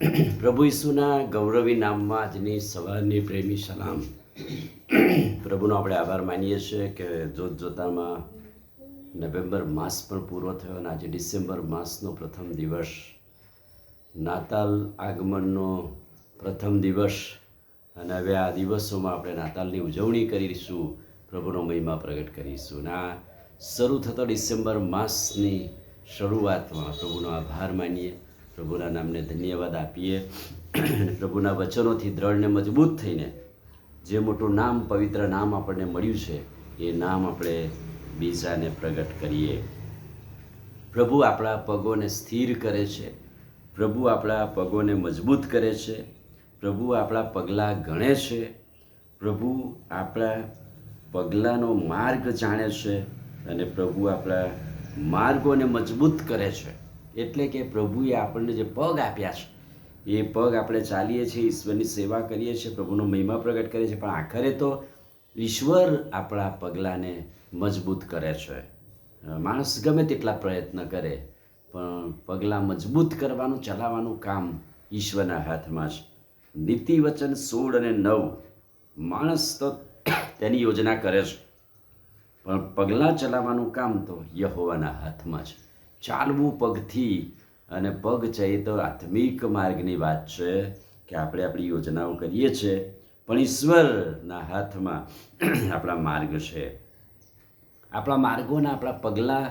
પ્રભુ ઈસુના ગૌરવી નામમાં આજની સવારની પ્રેમી સલામ. પ્રભુનો આપણે આભાર માનીએ છીએ કે જોતામાં નવેમ્બર માસ પણ પૂરો થયો અને આજે ડિસેમ્બર માસનો પ્રથમ દિવસ, નાતાલ આગમનનો પ્રથમ દિવસ. અને હવે આ દિવસોમાં આપણે નાતાલની ઉજવણી કરીશું, પ્રભુનો મહિમા પ્રગટ કરીશું. અને આ શરૂ થતો ડિસેમ્બર માસની શરૂઆતમાં પ્રભુનો આભાર માનીએ, પ્રભુના નામને ધન્યવાદ આપીએ. પ્રભુના વચનોથી દ્રઢ ને મજબૂત થઈને જે મોટું નામ, પવિત્ર નામ આપણને મળ્યું છે, એ નામ આપણે બીજાને પ્રગટ કરીએ. પ્રભુ આપણા પગોને સ્થિર કરે છે, પ્રભુ આપણા પગોને મજબૂત કરે છે, પ્રભુ આપણા પગલાં ગણે છે, પ્રભુ આપણા પગલાંનો માર્ગ જાણે છે અને પ્રભુ આપણા માર્ગોને મજબૂત કરે છે. એટલે કે પ્રભુએ આપણને જે પગ આપ્યા છે, એ પગ આપણે ચાલીએ છીએ, ઈશ્વરની સેવા કરીએ છીએ, પ્રભુનો મહિમા પ્રગટ કરીએ છીએ, પણ આખરે તો ઈશ્વર આપણા પગલાંને મજબૂત કરે છે. માણસ ગમે તેટલા પ્રયત્ન કરે, પણ પગલાં મજબૂત કરવાનું, ચલાવવાનું કામ ઈશ્વરના હાથમાં છે. નીતિ વચન 16 અને 9, માણસ તો તેની યોજના કરે છે, પણ પગલાં ચલાવવાનું કામ તો યહોવાના હાથમાં છે. ચાલવું પગથી, અને પગ છે એ તો આત્મિક માર્ગની વાત છે કે આપણે આપણી યોજનાઓ કરીએ છીએ, પણ ઈશ્વરના હાથમાં આપણા માર્ગ છે. આપણા માર્ગોના આપણા પગલાં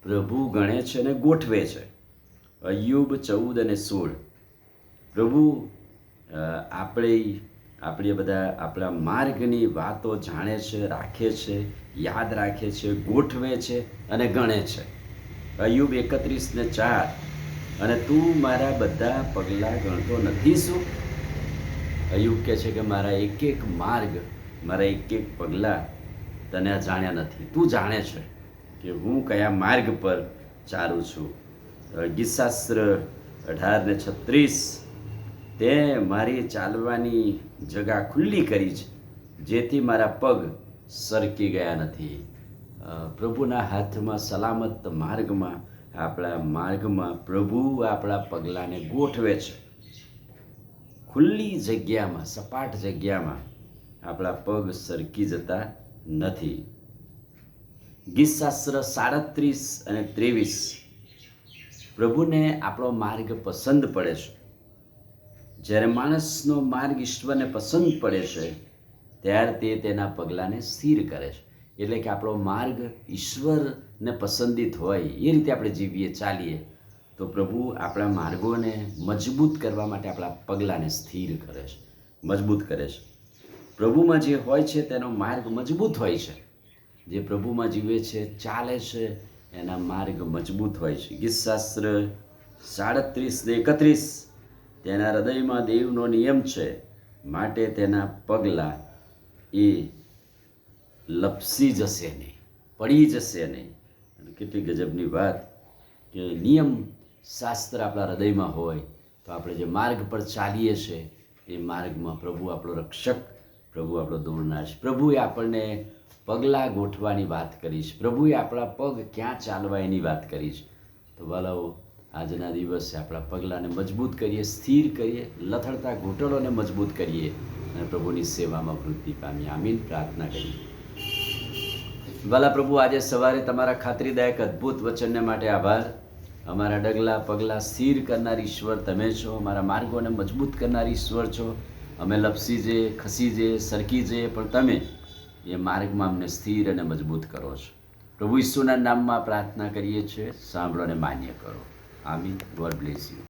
પ્રભુ ગણે છે અને ગોઠવે છે. અય્યુબ 14 અને 16. પ્રભુ આપણે બધા આપણા માર્ગની વાતો જાણે છે, રાખે છે, યાદ રાખે છે, ગોઠવે છે અને ગણે છે. અય્યુબ 31 અને 4. અને તું મારા બધા પગલાં ગણતો નથી શું? અય્યુબ કહે છે કે મારા એક એક માર્ગ, મારા એક એક પગલાં તને જાણ્યા નથી. તું જાણે છે કે હું કયા માર્ગ પર ચાલું છું. ગીતશાસ્ત્ર 18 અને 36. તે મારી ચાલવાની જગા ખુલ્લી કરી છે, જેથી મારા પગ સરકી ગયા નથી. પ્રભુના હાથમાં, સલામત માર્ગમાં, આપણા માર્ગમાં પ્રભુ આપણા પગલાંને ગોઠવે છે. ખુલ્લી જગ્યામાં, સપાટ જગ્યામાં આપણા પગ સરકી જતા નથી. ગીતશાસ્ત્ર 37 અને 23. પ્રભુને આપણો માર્ગ પસંદ પડે છે. જ્યારે માણસનો માર્ગ ઈશ્વરને પસંદ પડે છે, ત્યારે તે તેના પગલાંને સ્થિર કરે છે. એટલે કે આપણો માર્ગ ઈશ્વરને પસંદિત હોય એ રીતે આપણે જીવીએ, ચાલીએ, તો પ્રભુ આપણા માર્ગોને મજબૂત કરવા માટે આપણા પગલાંને સ્થિર કરે છે, મજબૂત કરે છે. પ્રભુમાં જે હોય છે તેનો માર્ગ મજબૂત હોય છે. જે પ્રભુમાં જીવે છે, ચાલે છે, એના માર્ગ મજબૂત હોય છે. ગીતશાસ્ત્ર 37 ને 31. તેના હૃદયમાં દેવનો નિયમ છે, માટે તેના પગલાં એ લપસી જશે નહીં, પડી જશે નહીં. અને કેટલી ગજબની વાત કે નિયમ શાસ્ત્ર આપણા હૃદયમાં હોય તો આપણે જે માર્ગ પર ચાલીએ છીએ, એ માર્ગમાં પ્રભુ આપણો રક્ષક, પ્રભુ આપણો દોરનાર છે. પ્રભુએ આપણને પગલાં ગોઠવાની વાત કરી છે, પ્રભુએ આપણા પગ ક્યાં ચાલવા એની વાત કરી છે. તો વાલાઓ, આજના દિવસે આપણા પગલાંને મજબૂત કરીએ, સ્થિર કરીએ, લથડતા ઘૂંટણોને મજબૂત કરીએ અને પ્રભુની સેવામાં વૃદ્ધિ પામીએ. આમીન. પ્રાર્થના કરીએ. વાલા પ્રભુ, આજે સવારે તમારા ખાતરીદાયક અદ્ભુત વચનને માટે આભાર. અમારા ડગલા પગલાં સ્થિર કરનાર ઈશ્વર તમે છો, અમારા માર્ગોને મજબૂત કરનાર ઈશ્વર છો. અમે લપસી જઈએ, ખસી જઈએ, સરકી જઈએ, પણ તમે એ માર્ગમાં અમને સ્થિર અને મજબૂત કરો છો. પ્રભુ ઈસુના નામમાં પ્રાર્થના કરીએ છીએ, સાંભળો અને માન્ય કરો. આમીન. God bless you.